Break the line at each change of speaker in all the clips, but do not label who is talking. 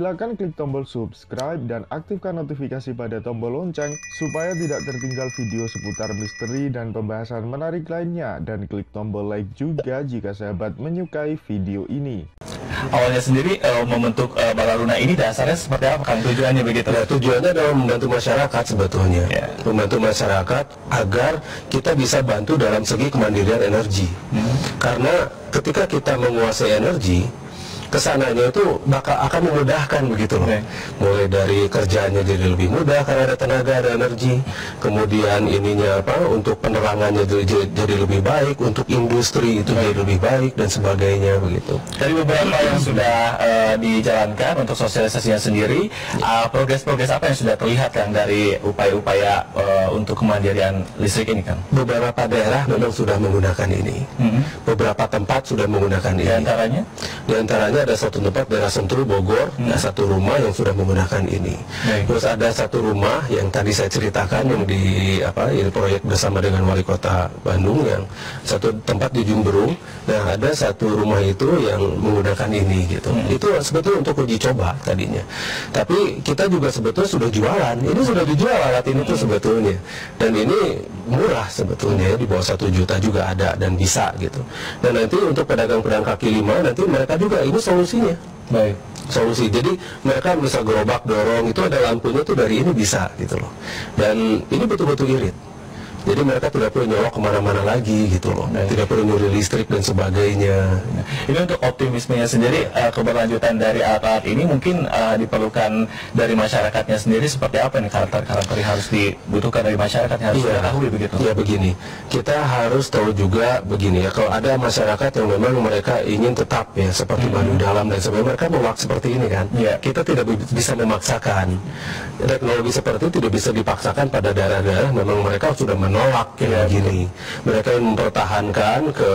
Silakan klik tombol subscribe dan aktifkan notifikasi pada tombol lonceng supaya tidak tertinggal video seputar misteri dan pembahasan menarik lainnya, dan klik tombol like juga jika sahabat menyukai video ini.
Awalnya sendiri membentuk Bala Luna ini dasarnya seperti apa kan tujuannya begitu?
Ya, tujuannya adalah membantu masyarakat sebetulnya, membantu masyarakat agar kita bisa bantu dalam segi kemandirian energi. Karena ketika kita menguasai energi, kesananya itu akan memudahkan begitu loh. Mulai dari kerjanya jadi lebih mudah karena ada tenaga, ada energi. Kemudian ininya untuk penerangannya jadi lebih baik, untuk industri itu jadi lebih baik dan sebagainya begitu.
Dari beberapa yang sudah dijalankan untuk sosialisasinya sendiri, progres-progres apa yang sudah terlihat kan dari upaya-upaya untuk kemandirian listrik ini kan?
Beberapa daerah memang sudah menggunakan ini. Beberapa tempat sudah menggunakan ini. Di antaranya ada satu tempat daerah Sentul, Bogor, ada satu rumah yang sudah menggunakan ini. Terus ada satu rumah yang tadi saya ceritakan yang di ini proyek bersama dengan Wali Kota Bandung, yang satu tempat di Jumberung. Nah, ada satu rumah itu yang menggunakan ini gitu. Itu sebetulnya untuk uji coba tadinya. Tapi kita juga sebetulnya sudah jualan. Ini sudah dijual alat ini tuh sebetulnya. Dan ini murah sebetulnya, di bawah 1 juta juga ada dan bisa gitu. Dan nanti untuk pedagang-pedagang kaki lima, nanti mereka juga ini solusinya. Solusi. Jadi mereka bisa gerobak dorong, itu ada lampunya tuh dari ini bisa gitu loh. Dan ini betul-betul irit. Jadi mereka tidak perlu nyolok kemana-mana lagi gitu loh, tidak perlu nyuri listrik dan sebagainya.
Ini untuk optimismenya sendiri, keberlanjutan dari alat-alat ini mungkin diperlukan dari masyarakatnya sendiri. Seperti apa nih karakter-karakter yang harus dibutuhkan dari masyarakat yang harus diketahui begitu?
Iya begini, kita harus tahu juga begini ya, kalau ada masyarakat yang memang mereka ingin tetap ya seperti Baduy Dalam dan sebagainya, mereka menolak seperti ini kan, kita tidak bisa memaksakan. Teknologi seperti itu tidak bisa dipaksakan pada daerah-daerah memang mereka sudah menolak kayak gini. Mereka yang mempertahankan ke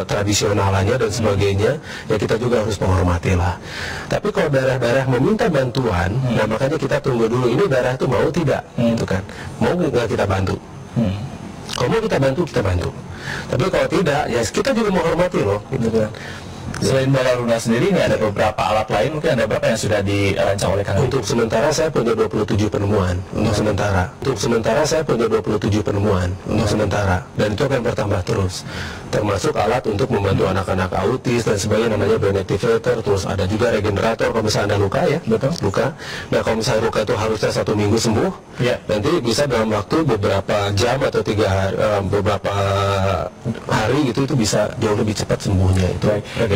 tradisionalannya dan sebagainya, ya kita juga harus menghormati lah. Tapi kalau daerah-daerah meminta bantuan, nah makanya kita tunggu dulu, ini daerah itu mau tidak, gitu kan? Mau nggak kita bantu? Kalau mau kita bantu, kita bantu. Tapi kalau tidak, ya kita juga menghormati loh, gitu kan?
Selain Bala Luna sendiri, ini ada beberapa alat lain, mungkin ada berapa yang sudah dirancang oleh Kang?
Untuk sementara saya punya 27 penemuan untuk sementara. Untuk sementara saya punya 27 penemuan untuk sementara, dan itu akan bertambah terus. Termasuk alat untuk membantu anak-anak autis dan sebagainya, namanya brain activator. Terus ada juga regenerator kalau misalnya ada luka ya, luka. Nah kalau misalnya luka itu harusnya 1 minggu sembuh, nanti bisa dalam waktu beberapa jam atau beberapa hari gitu, itu bisa jauh lebih cepat sembuhnya itu.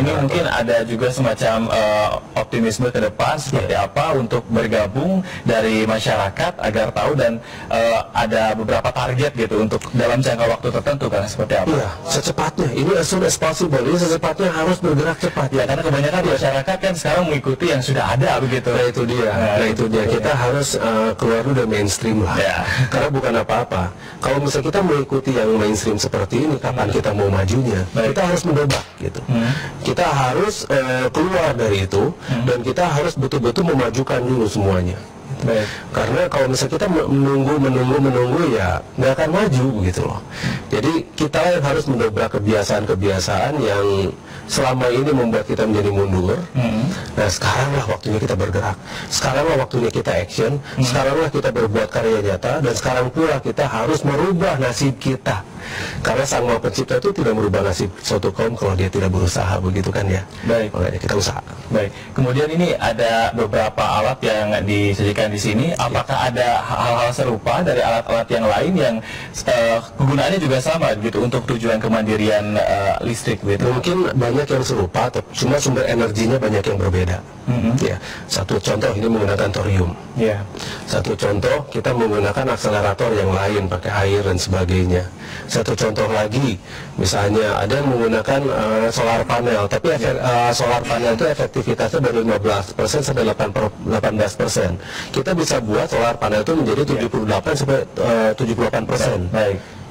Ini mungkin ada juga semacam optimisme ke depan seperti apa untuk bergabung dari masyarakat agar tahu, dan ada beberapa target gitu untuk dalam jangka waktu tertentu kan, seperti apa?
Iya, secepatnya. Ini as soon as possible. Ini secepatnya harus bergerak cepat.
Ya, karena kebanyakan masyarakat kan sekarang mengikuti yang sudah ada begitu.
Nah itu dia. Nah itu dia. Kita harus keluar dulu dari mainstream lah. Karena bukan apa-apa. Kalau misalnya kita mengikuti yang mainstream seperti ini, kapan kita mau majunya? Kita harus mendobrak gitu. Kita harus keluar dari itu, dan kita harus betul-betul memajukan dulu semuanya. Karena kalau misalnya kita menunggu ya nggak akan maju gitu loh. Jadi kita yang harus mendobrak kebiasaan-kebiasaan yang selama ini membuat kita menjadi mundur. Nah sekaranglah waktunya kita bergerak, sekaranglah waktunya kita action, sekaranglah kita berbuat karya nyata, dan sekarang pula kita harus merubah nasib kita. Karena Sang Maha Pencipta itu tidak merubah nasib suatu kaum kalau dia tidak berusaha, begitu kan ya. Makanya kita usaha.
Kemudian ini ada beberapa alat yang disajikan di sini. Apakah ada hal-hal serupa dari alat-alat yang lain yang kegunaannya juga sama gitu untuk tujuan kemandirian listrik gitu?
Mungkin banyak yang serupa, cuma sumber energinya banyak yang berbeda. Ya, satu contoh ini menggunakan thorium. Satu contoh kita menggunakan akselerator yang lain pakai air dan sebagainya. Satu contoh lagi, misalnya ada yang menggunakan solar panel, tapi solar panel itu efektivitasnya dari 15% sampai 18%. Kita bisa buat solar panel itu menjadi 78 sampai 78%.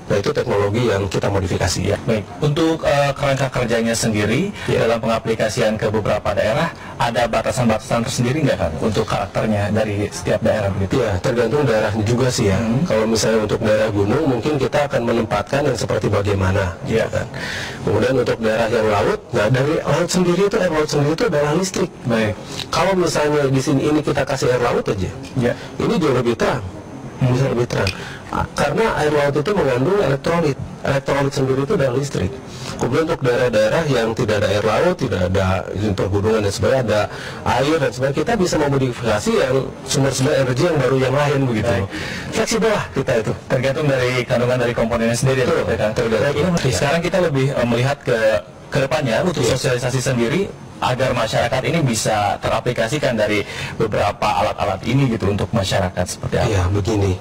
Nah, itu teknologi yang kita modifikasi.
Ya, baik. Untuk kerangka kerjanya sendiri dalam pengaplikasian ke beberapa daerah, ada batasan-batasan tersendiri nggak kan untuk karakternya dari setiap daerah begitu?
Ya, tergantung daerahnya juga sih ya. Kalau misalnya untuk daerah gunung, mungkin kita akan menempatkan yang seperti bagaimana, gitu kan. Kemudian untuk daerah yang laut, nah dari laut sendiri itu, air laut sendiri itu adalah listrik.
Baik.
Kalau misalnya di sini ini kita kasih air laut aja, ini jauh lebih terang, bisa lebih terang. Karena air laut itu mengandung elektrolit. Elektrolit sendiri itu adalah listrik. Kemudian untuk daerah-daerah yang tidak ada air laut, tidak ada pergunungan dan sebagainya, ada air dan sebagainya, kita bisa memodifikasi yang sumber-sumber energi yang baru yang lain begitu. Fleksibel lah kita itu.
Tergantung dari kandungan dari komponennya sendiri. Sekarang kita lebih melihat ke depannya untuk sosialisasi sendiri agar masyarakat ini bisa teraplikasikan dari beberapa alat-alat ini gitu untuk masyarakat seperti apa?
Ya, begini.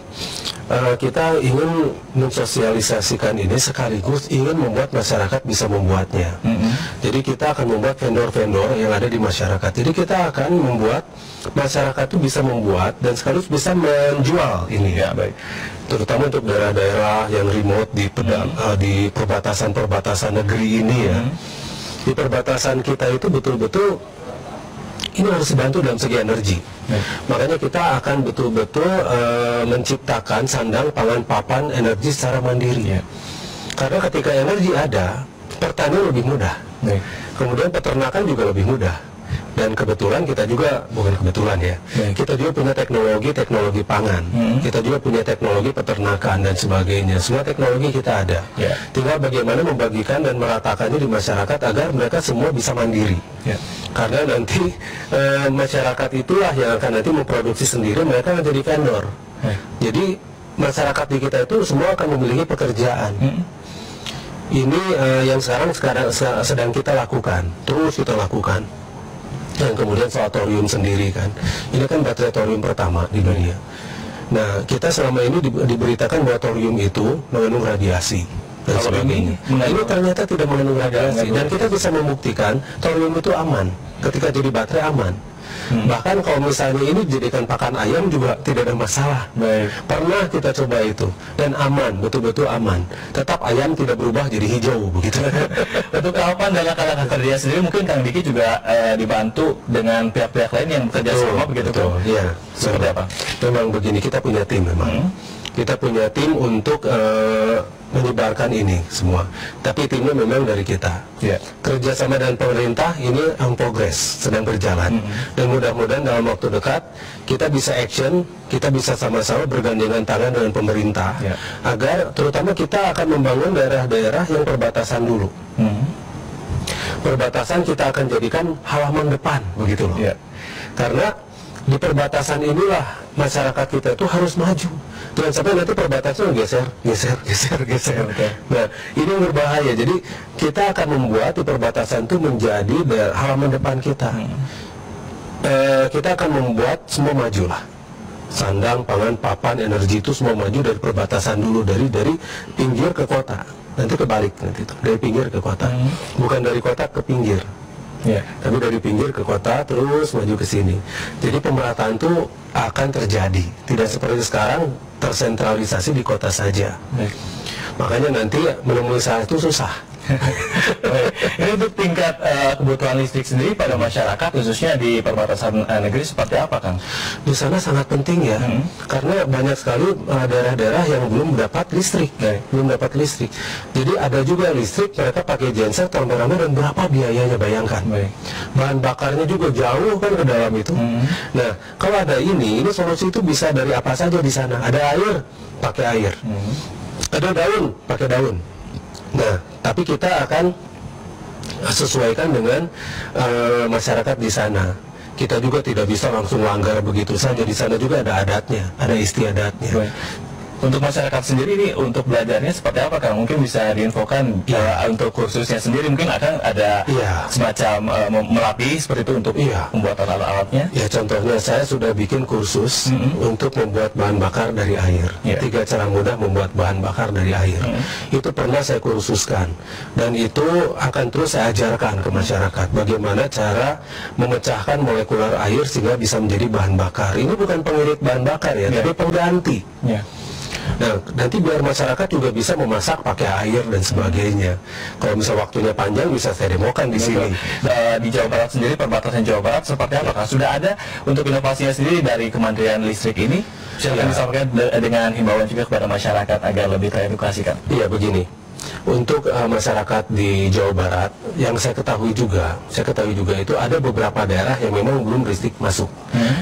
Kita ingin mensosialisasikan ini sekaligus ingin membuat masyarakat bisa membuatnya. Jadi kita akan membuat vendor-vendor yang ada di masyarakat. Jadi kita akan membuat masyarakat itu bisa membuat dan sekaligus bisa menjual ini ya. Baik. Terutama untuk daerah-daerah yang remote di perbatasan-perbatasan negeri ini ya. Di perbatasan kita itu betul-betul ini harus dibantu dalam segi energi. Makanya kita akan betul-betul menciptakan sandang, pangan, papan, energi secara mandiri. Karena ketika energi ada, pertanian lebih mudah. Kemudian peternakan juga lebih mudah. Dan kebetulan kita juga, bukan kebetulan ya, kita juga punya teknologi pangan, kita juga punya teknologi peternakan dan sebagainya. Semua teknologi kita ada. Tinggal bagaimana membagikan dan meratakannya di masyarakat agar mereka semua bisa mandiri. Karena nanti masyarakat itulah yang akan nanti memproduksi sendiri, mereka akan jadi vendor. Jadi masyarakat di kita itu semua akan memiliki pekerjaan. Ini yang sekarang sedang kita lakukan, terus kita lakukan. Dan kemudian soal thorium sendiri kan, ini kan baterai thorium pertama di dunia. Nah, kita selama ini diberitakan bahwa thorium itu mengandung radiasi dan sebagainya. Ini ternyata tidak mengandung radiasi dan kita bisa membuktikan thorium itu aman. Ketika jadi baterai aman. Bahkan kalau misalnya ini dijadikan pakan ayam juga tidak ada masalah. Pernah kita coba itu dan aman, betul-betul aman. Tetap ayam tidak berubah jadi hijau begitu.
Untuk tahapan dalam kerangka kerja sendiri mungkin Kang Diki juga dibantu dengan pihak-pihak lain yang bekerja sama begitu.
Iya.
Seperti apa?
Memang begini, kita punya tim memang. Kita punya tim untuk menyebarkan ini semua. Tapi timnya memang dari kita. Kerjasama dengan pemerintah ini on progress, sedang berjalan. Dan mudah-mudahan dalam waktu dekat kita bisa action, kita bisa sama-sama bergandengan tangan dengan pemerintah. Agar terutama kita akan membangun daerah-daerah yang perbatasan dulu. Perbatasan kita akan jadikan halaman depan, begitu loh. Karena di perbatasan inilah masyarakat kita itu harus maju. Jangan sampai nanti perbatasan geser. Nah, ini berbahaya. Jadi kita akan membuat di perbatasan itu menjadi halaman depan kita. Kita akan membuat semua majulah. Sandang, pangan, papan, energi itu semua maju dari perbatasan dulu, dari pinggir ke kota. Nanti kebalik nanti itu, dari pinggir ke kota. Bukan dari kota ke pinggir. Tapi dari pinggir ke kota terus maju ke sini. Jadi pemerataan itu akan terjadi. Tidak seperti sekarang tersentralisasi di kota saja. Makanya nanti menemui saya itu susah.
Ini untuk tingkat kebutuhan listrik sendiri pada masyarakat khususnya di perbatasan negeri seperti apa, Kang?
Di sana sangat penting ya, karena banyak sekali daerah-daerah yang belum dapat listrik, Jadi ada juga listrik mereka pakai genset, rame-rame, dan berapa biayanya bayangkan. Bahan bakarnya juga jauh kan ke dalam itu. Nah, kalau ada ini solusi itu bisa dari apa saja di sana. Ada air, pakai air. Ada daun, pakai daun. Nah, tapi kita akan sesuaikan dengan masyarakat di sana. Kita juga tidak bisa langsung langgar begitu saja. Di sana juga ada adatnya, ada istiadatnya.
Untuk masyarakat sendiri ini untuk belajarnya seperti apa, Kang? Mungkin bisa diinfokan untuk kursusnya sendiri mungkin akan ada semacam melatih seperti itu untuk pembuatan alat-alatnya. Ya, contohnya saya sudah bikin kursus untuk membuat bahan bakar dari air. 3 cara mudah membuat bahan bakar dari air. Itu pernah saya kursuskan dan itu akan terus saya ajarkan ke masyarakat bagaimana cara memecahkan molekular air sehingga bisa menjadi bahan bakar. Ini bukan pengirit bahan bakar ya, tapi pengganti.
Nah, nanti biar masyarakat juga bisa memasak pakai air dan sebagainya. Kalau misal waktunya panjang bisa saya demokan di sini.
Di Jawa Barat sendiri, perbatasan Jawa Barat seperti apakah? Sudah ada untuk inovasinya sendiri dari Kementerian Listrik ini? Silakan disampaikan dengan himbauan juga kepada masyarakat agar lebih teredukasi, kan?
Iya, begini. Untuk masyarakat di Jawa Barat, yang saya ketahui juga itu ada beberapa daerah yang memang belum listrik masuk.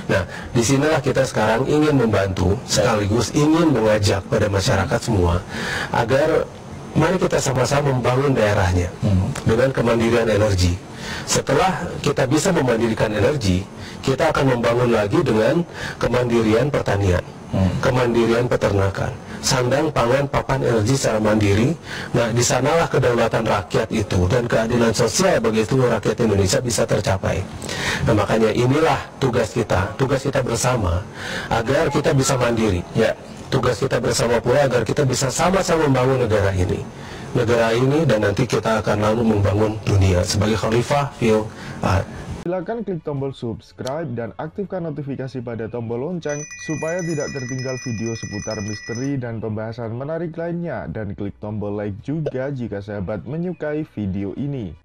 Nah, disinilah kita sekarang ingin membantu, sekaligus ingin mengajak pada masyarakat semua agar mari kita sama-sama membangun daerahnya dengan kemandirian energi. Setelah kita bisa memandirikan energi, kita akan membangun lagi dengan kemandirian pertanian, kemandirian peternakan, sandang pangan papan energi secara mandiri. Nah, di sanalah kedaulatan rakyat itu dan keadilan sosial bagi seluruh rakyat Indonesia bisa tercapai. Nah, makanya inilah tugas kita bersama agar kita bisa mandiri. Ya, tugas kita bersama pula agar kita bisa sama-sama membangun negara ini dan nanti kita akan lalu membangun dunia sebagai khalifah fil ard.
Silakan klik tombol subscribe dan aktifkan notifikasi pada tombol lonceng supaya tidak tertinggal video seputar misteri dan pembahasan menarik lainnya, dan klik tombol like juga jika sahabat menyukai video ini.